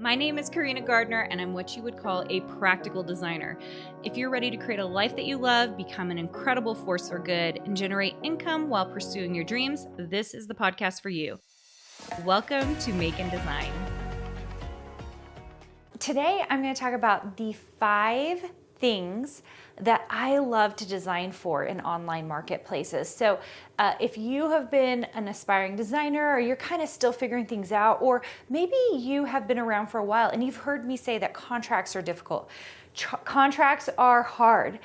My name is Carina Gardner, and I'm what you would call a practical designer. If you're ready to create a life that you love, become an incredible force for good, and generate income while pursuing your dreams, this is the podcast for you. Welcome to Make and Design. Today, I'm going to talk about the 5 things that I love to design for in online marketplaces. So if you have been an aspiring designer, or you're kind of still figuring things out, or maybe you have been around for a while and you've heard me say that contracts are difficult. Contracts are hard,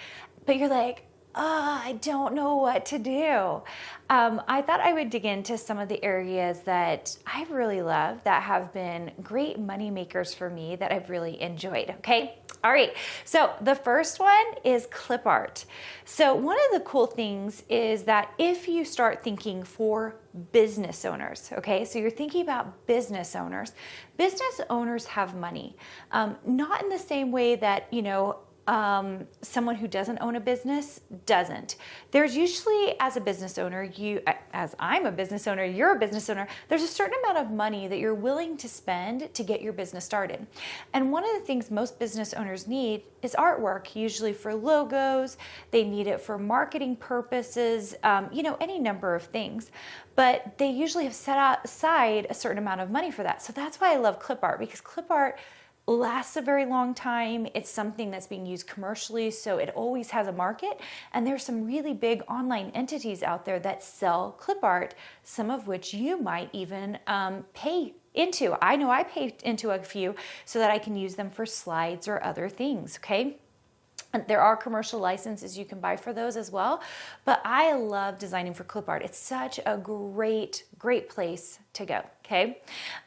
but you're like, I don't know what to do. I thought I would dig into some of the areas that I really love that have been great money makers for me that I've really enjoyed, okay? All right, so the first one is clip art. So one of the cool things is that if you start thinking for business owners, okay, so you're thinking about business owners have money. Not in the same way that, someone who doesn't own a business doesn't. There's usually, as a business owner, as I'm a business owner, you're a business owner, there's a certain amount of money that you're willing to spend to get your business started. And one of the things most business owners need is artwork, usually for logos, they need it for marketing purposes, any number of things. But they usually have set aside a certain amount of money for that. So that's why I love clip art, because clip art lasts a very long time. It's something that's being used commercially, so it always has a market. And there's some really big online entities out there that sell clip art, some of which you might even pay into. I know I pay into a few so that I can use them for slides or other things, okay? And there are commercial licenses you can buy for those as well, but I love designing for clip art. It's such a great place to go, okay?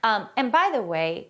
And by the way,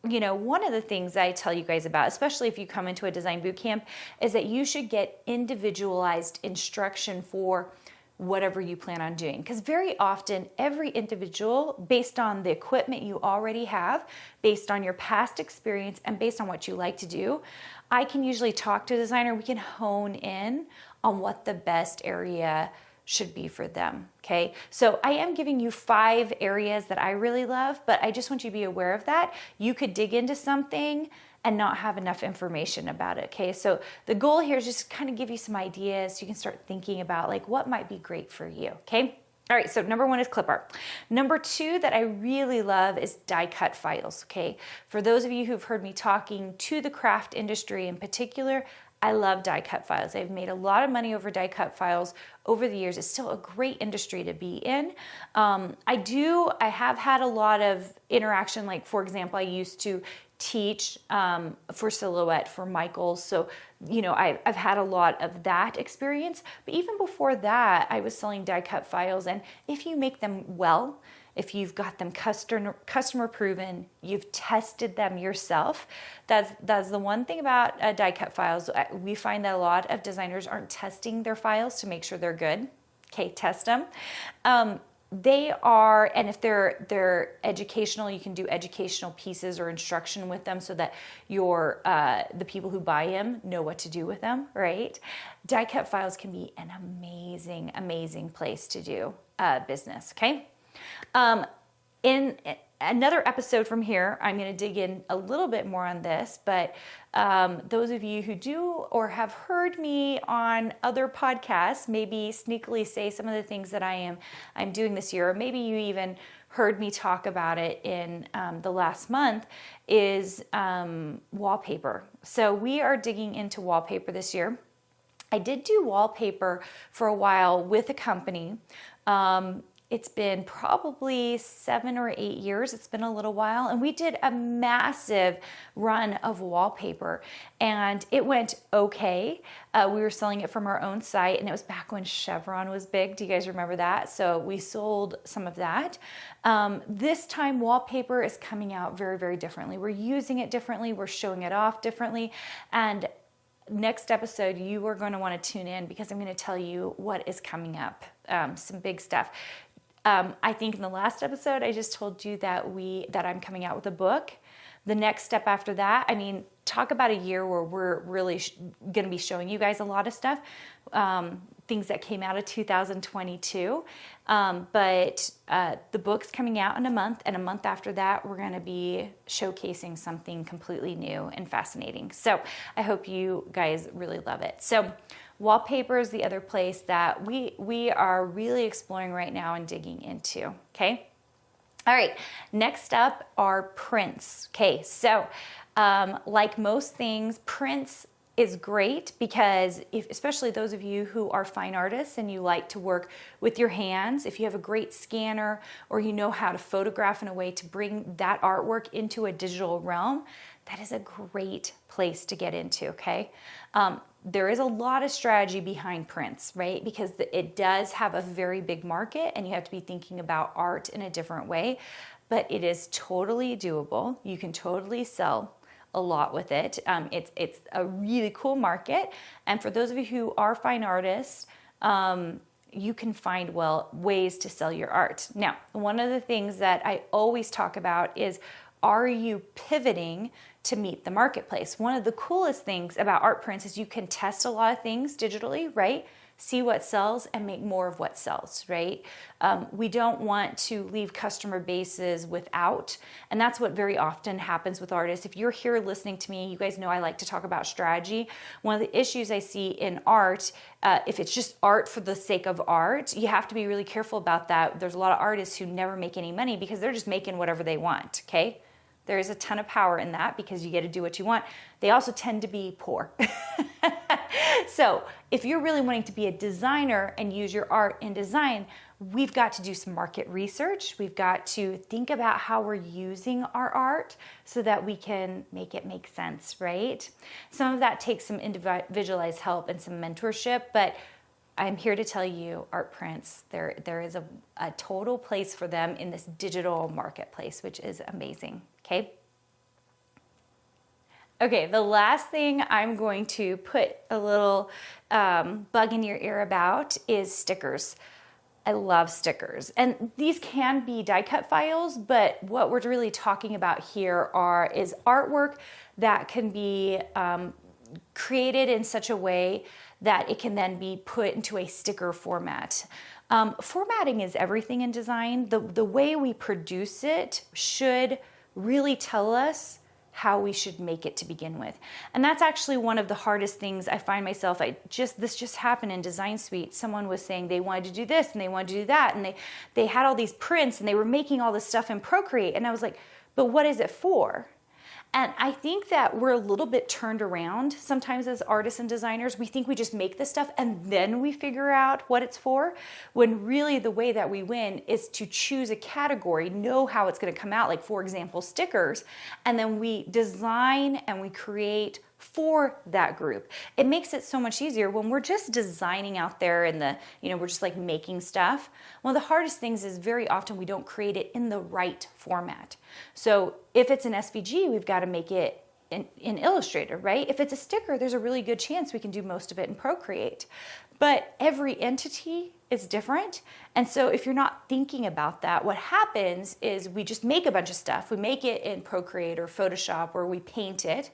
one of the things I tell you guys about, especially if you come into a design boot camp, is that you should get individualized instruction for whatever you plan on doing. Because very often, every individual, based on the equipment you already have, based on your past experience, and based on what you like to do, I can usually talk to a designer. We can hone in on what the best area should be for them, okay? So I am giving you 5 areas that I really love, but I just want you to be aware of that. You could dig into something and not have enough information about it, okay? So the goal here is just kind of give you some ideas so you can start thinking about like what might be great for you, okay? All right, so number 1 is clip art. Number 2 that I really love is die cut files, okay? For those of you who've heard me talking to the craft industry in particular, I love die cut files. I've made a lot of money over die cut files over the years. It's still a great industry to be in. I have had a lot of interaction. Like, for example, I used to teach for Silhouette for Michaels. So, I've had a lot of that experience. But even before that, I was selling die cut files. And if you make them well, if you've got them customer proven, you've tested them yourself, that's the one thing about die cut files. We find that a lot of designers aren't testing their files to make sure they're good. Okay, test them. They are, and if they're educational, you can do educational pieces or instruction with them so that the people who buy them know what to do with them, right? Die cut files can be an amazing place to do business, okay? In another episode from here, I'm going to dig in a little bit more on this, but those of you who do or have heard me on other podcasts maybe sneakily say some of the things that I'm doing this year, or maybe you even heard me talk about it in the last month, is wallpaper. So we are digging into wallpaper this year. I did do wallpaper for a while with a company. It's been probably 7 or 8 years. It's been a little while. And we did a massive run of wallpaper. And it went okay. We were selling it from our own site. And it was back when Chevron was big. Do you guys remember that? So we sold some of that. This time, wallpaper is coming out very, very differently. We're using it differently. We're showing it off differently. And next episode, you are going to want to tune in because I'm going to tell you what is coming up. Some big stuff. I think in the last episode, I just told you that I'm coming out with a book. The next step after that, talk about a year where we're really going to be showing you guys a lot of stuff. things that came out of 2022. But the book's coming out in a month, and a month after that, we're going to be showcasing something completely new and fascinating. So I hope you guys really love it. So wallpaper is the other place that we are really exploring right now and digging into, okay? All right, next up are prints. Okay, so like most things, prints is great because especially those of you who are fine artists and you like to work with your hands, if you have a great scanner or you know how to photograph in a way to bring that artwork into a digital realm, that is a great place to get into, okay? There is a lot of strategy behind prints, right? Because it does have a very big market and you have to be thinking about art in a different way, but it is totally doable. You can totally sell a lot with it. It's a really cool market. And for those of you who are fine artists, you can find ways to sell your art. Now, one of the things that I always talk about is, are you pivoting to meet the marketplace? One of the coolest things about art prints is you can test a lot of things digitally, right? See what sells and make more of what sells, right? We don't want to leave customer bases without, and that's what very often happens with artists. If you're here listening to me, you guys know I like to talk about strategy. One of the issues I see in art, if it's just art for the sake of art, you have to be really careful about that. There's a lot of artists who never make any money because they're just making whatever they want, okay? There is a ton of power in that because you get to do what you want. They also tend to be poor. So if you're really wanting to be a designer and use your art in design, we've got to do some market research. We've got to think about how we're using our art so that we can make it make sense, right? Some of that takes some individualized help and some mentorship, but I'm here to tell you, art prints, there is a total place for them in this digital marketplace, which is amazing, okay? Okay, the last thing I'm going to put a little bug in your ear about is stickers. I love stickers. And these can be die cut files, but what we're really talking about here is artwork that can be created in such a way that it can then be put into a sticker format. Formatting is everything in design. The way we produce it should really tell us how we should make it to begin with. And that's actually one of the hardest things I find myself. This just happened in Design Suite. Someone was saying they wanted to do this and they wanted to do that, and they had all these prints and they were making all this stuff in Procreate. And I was like, but what is it for? And I think that we're a little bit turned around sometimes as artists and designers. We think we just make this stuff and then we figure out what it's for, when really the way that we win is to choose a category, know how it's going to come out, like for example, stickers, and then we design and we create for that group. It makes it so much easier when we're just designing out there and we're just like making stuff. One of the hardest things is very often we don't create it in the right format. So if it's an SVG, we've got to make it in Illustrator, right? If it's a sticker, there's a really good chance we can do most of it in Procreate. But every entity is different. And so if you're not thinking about that, what happens is we just make a bunch of stuff. We make it in Procreate or Photoshop, or we paint it.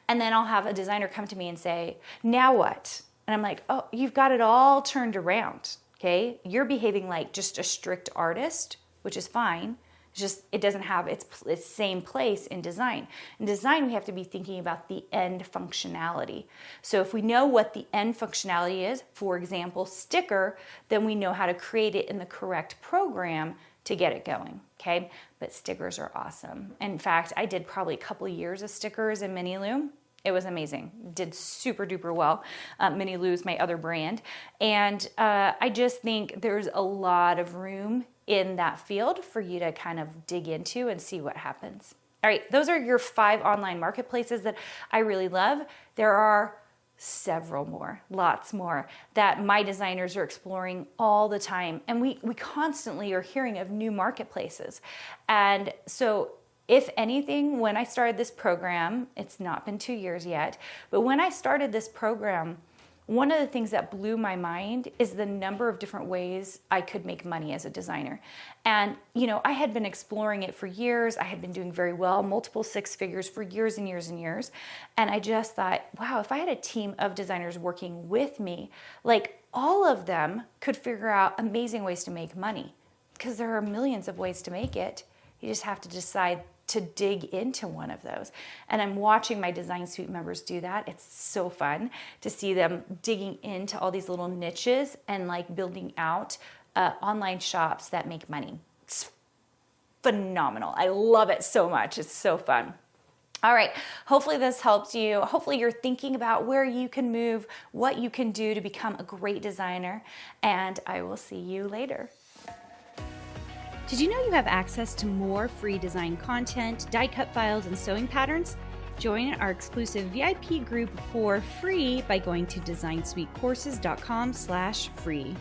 And then I'll have a designer come to me and say, now what? And I'm like, oh, you've got it all turned around, okay? You're behaving like just a strict artist, which is fine. It's just, it doesn't have its same place in design. In design, we have to be thinking about the end functionality. So if we know what the end functionality is, for example, sticker, then we know how to create it in the correct program to get it going, okay? But stickers are awesome. In fact, I did probably a couple of years of stickers in Miniloom. It was amazing. Did super duper well. Miniloo is my other brand. And I just think there's a lot of room in that field for you to kind of dig into and see what happens. All right, those are your 5 online marketplaces that I really love. There are several more, lots more, that my designers are exploring all the time. And we constantly are hearing of new marketplaces. And so if anything, when I started this program, it's not been 2 years yet, but when I started this program, one of the things that blew my mind is the number of different ways I could make money as a designer. And, I had been exploring it for years. I had been doing very well, multiple 6 figures for years and years and years. And I just thought, wow, if I had a team of designers working with me, like all of them could figure out amazing ways to make money, because there are millions of ways to make it. You just have to decide to dig into one of those. And I'm watching my Design Suite members do that. It's so fun to see them digging into all these little niches and like building out online shops that make money. It's phenomenal. I love it so much. It's so fun. All right, hopefully this helps you. Hopefully you're thinking about where you can move, what you can do to become a great designer, and I will see you later. Did you know you have access to more free design content, die cut files, and sewing patterns? Join our exclusive VIP group for free by going to designsuitecourses.com/free.